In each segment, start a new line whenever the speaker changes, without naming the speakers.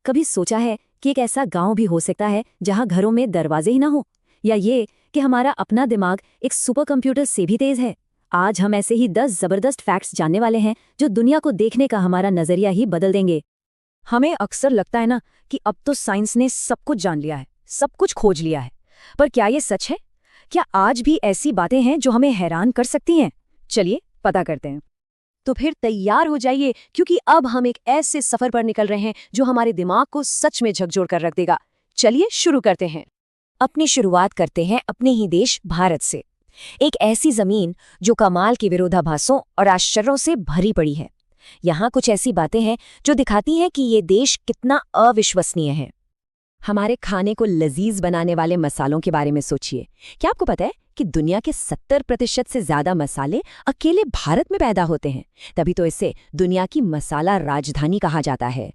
कभी सोचा है कि एक ऐसा गांव भी हो सकता है जहां घरों में दरवाजे ही ना हो, या ये कि हमारा अपना दिमाग एक सुपर कंप्यूटर से भी तेज है। आज हम ऐसे ही 10 जबरदस्त फैक्ट्स जानने वाले हैं जो दुनिया को देखने का हमारा नजरिया ही बदल देंगे। हमें अक्सर लगता है ना कि अब तो साइंस ने सब कुछ जान लिया है, सब कुछ खोज लिया है, पर क्या ये सच है? क्या आज भी ऐसी बातें हैं जो हमें हैरान कर सकती हैं? चलिए पता करते हैं। तो फिर तैयार हो जाइए, क्योंकि अब हम एक ऐसे सफर पर निकल रहे हैं जो हमारे दिमाग को सच में झकझोर कर रख देगा। चलिए शुरू करते हैं। अपनी शुरुआत करते हैं अपने ही देश भारत से, एक ऐसी जमीन जो कमाल के विरोधाभासों और आश्चर्यों से भरी पड़ी है। यहाँ कुछ ऐसी बातें हैं जो दिखाती हैं कि ये देश कितना अविश्वसनीय है। हमारे खाने को लजीज बनाने वाले मसालों के बारे में सोचिए। क्या आपको पता है कि दुनिया के 70% से ज्यादा मसाले अकेले भारत में पैदा होते हैं? तभी तो इसे दुनिया की मसाला राजधानी कहा जाता है।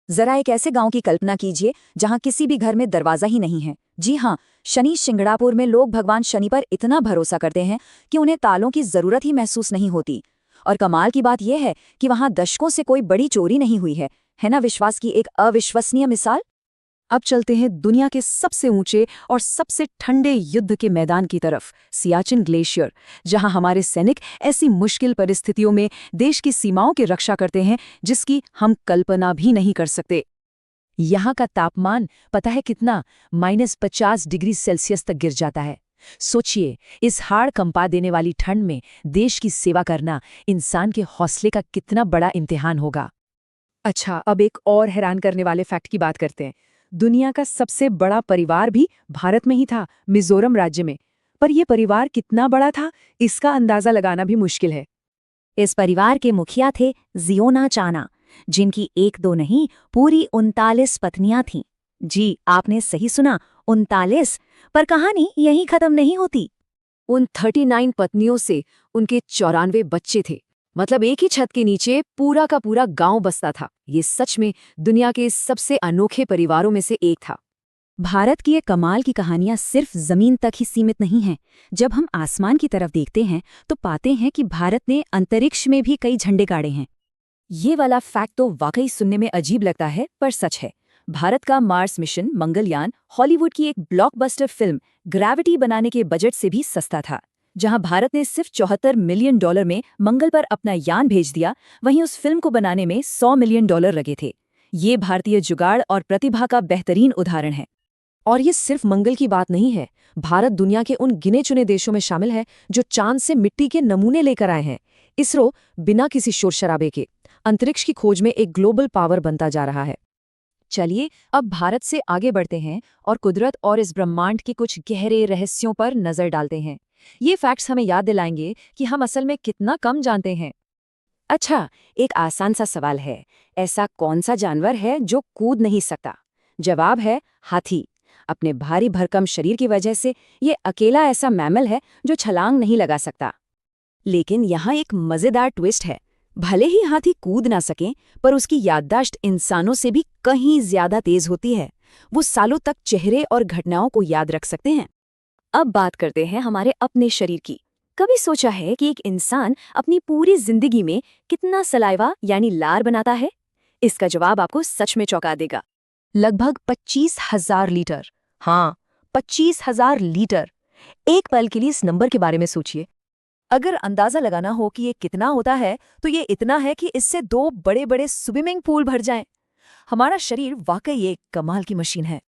जरा एक ऐसे गांव की कल्पना कीजिए जहां किसी भी घर में दरवाजा ही नहीं है। जी हाँ, शनि शिंगणापुर में लोग भगवान शनि पर इतना भरोसा करते हैं कि उन्हें तालों की जरूरत ही महसूस नहीं होती। और कमाल की बात यह है कि वहां दशकों से कोई बड़ी चोरी नहीं हुई है ना? विश्वास की एक अविश्वसनीय मिसाल। अब चलते हैं दुनिया के सबसे ऊंचे और सबसे ठंडे युद्ध के मैदान की तरफ, सियाचिन ग्लेशियर, जहां हमारे सैनिक ऐसी मुश्किल परिस्थितियों में देश की सीमाओं की रक्षा करते हैं जिसकी हम कल्पना भी नहीं कर सकते। यहाँ का तापमान पता है कितना? -50 डिग्री सेल्सियस तक गिर जाता है। सोचिए, इस हाड़ कंपा देने वाली ठंड में देश की सेवा करना इंसान के हौसले का कितना बड़ा इम्तिहान होगा। अच्छा, अब एक और हैरान करने वाले फैक्ट की बात करते हैं। दुनिया का सबसे बड़ा परिवार भी भारत में ही था, मिजोरम राज्य में। पर यह परिवार कितना बड़ा था, इसका अंदाजा लगाना भी मुश्किल है। इस परिवार के मुखिया थे जियोना चाना, जिनकी एक दो नहीं पूरी 39 पत्नियां थीं। जी, आपने सही सुना, 39। पर कहानी यहीं खत्म नहीं होती। उन 39 पत्नियों से उनके 94 बच्चे थे। मतलब एक ही छत के नीचे पूरा का पूरा गांव बसता था। ये सच में दुनिया के सबसे अनोखे परिवारों में से एक था। भारत की ये कमाल की कहानियां सिर्फ जमीन तक ही सीमित नहीं हैं। जब हम आसमान की तरफ देखते हैं तो पाते हैं कि भारत ने अंतरिक्ष में भी कई झंडे गाड़े हैं। ये वाला फैक्ट तो वाकई सुनने में अजीब लगता है, पर सच है। भारत का मार्स मिशन मंगलयान हॉलीवुड की एक ब्लॉकबस्टर फिल्म ग्रेविटी बनाने के बजट से भी सस्ता था। जहां भारत ने सिर्फ $74 मिलियन में मंगल पर अपना यान भेज दिया, वहीं उस फिल्म को बनाने में $100 मिलियन लगे थे। ये भारतीय जुगाड़ और प्रतिभा का बेहतरीन उदाहरण है। और ये सिर्फ मंगल की बात नहीं है। भारत दुनिया के उन गिने चुने देशों में शामिल है जो चांद से मिट्टी के नमूने लेकर आए हैं। इसरो बिना किसी शोर शराबे के अंतरिक्ष की खोज में एक ग्लोबल पावर बनता जा रहा है। चलिए अब भारत से आगे बढ़ते हैं और कुदरत और इस ब्रह्मांड के कुछ गहरे रहस्यों पर नजर डालते हैं। ये फैक्ट्स हमें याद दिलाएंगे कि हम असल में कितना कम जानते हैं। अच्छा, एक आसान सा सवाल है, ऐसा कौन सा जानवर है जो कूद नहीं सकता? जवाब है हाथी। अपने भारी भरकम शरीर की वजह से ये अकेला ऐसा मैमल है जो छलांग नहीं लगा सकता। लेकिन यहाँ एक मजेदार ट्विस्ट है। भले ही हाथी कूद ना सकें, पर उसकी याददाश्त इंसानों से भी कहीं ज्यादा तेज होती है। वो सालों तक चेहरे और घटनाओं को याद रख सकते हैं। अब बात करते हैं हमारे अपने शरीर की। कभी सोचा है कि एक इंसान अपनी पूरी जिंदगी में कितना सलाइवा यानी लार बनाता है? इसका जवाब आपको सच में चौंका देगा। लगभग 25,000 लीटर। हाँ, 25,000 लीटर। एक पल के लिए इस नंबर के बारे में सोचिए। अगर अंदाजा लगाना हो कि ये कितना होता है, तो ये इतना है कि इससे 2 बड़े बड़े स्विमिंग पूल भर जाएं। हमारा शरीर वाकई एक कमाल की मशीन है।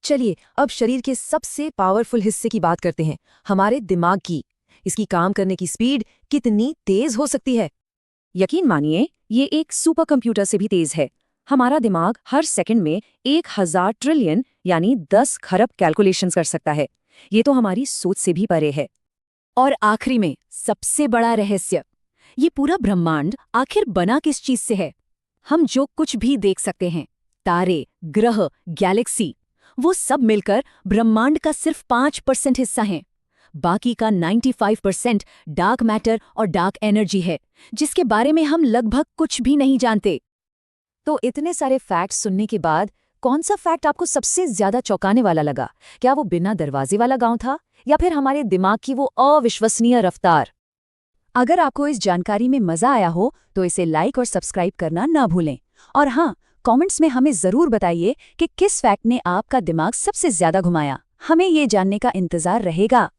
चलिए अब शरीर के सबसे पावरफुल हिस्से की बात करते हैं, हमारे दिमाग की। इसकी काम करने की स्पीड कितनी तेज हो सकती है? यकीन मानिए, ये एक सुपर कंप्यूटर से भी तेज है। हमारा दिमाग हर सेकंड में 1000 ट्रिलियन यानी 10 खरब कैलकुलेशंस कर सकता है। ये तो हमारी सोच से भी परे है। और आखिरी में सबसे बड़ा रहस्य, ये पूरा ब्रह्मांड आखिर बना किस चीज से है? हम जो कुछ भी देख सकते हैं, तारे, ग्रह, गैलेक्सी, वो सब मिलकर ब्रह्मांड का सिर्फ 5% हिस्सा हैं। बाकी का 95% डार्क मैटर और डार्क एनर्जी है, जिसके बारे में हम लगभग कुछ भी नहीं जानते। तो इतने सारे फैक्ट्स सुनने के बाद कौन सा फैक्ट आपको सबसे ज्यादा चौंकाने वाला लगा? क्या वो बिना दरवाजे वाला गांव था, या फिर हमारे दिमाग की वो अविश्वसनीय रफ्तार? अगर आपको इस जानकारी में मजा आया हो तो इसे लाइक और सब्सक्राइब करना ना भूलें। और हाँ,
कमेंट्स में हमें ज़रूर बताइए कि किस फैक्ट ने आपका दिमाग सबसे ज़्यादा घुमाया। हमें ये जानने का इंतज़ार रहेगा।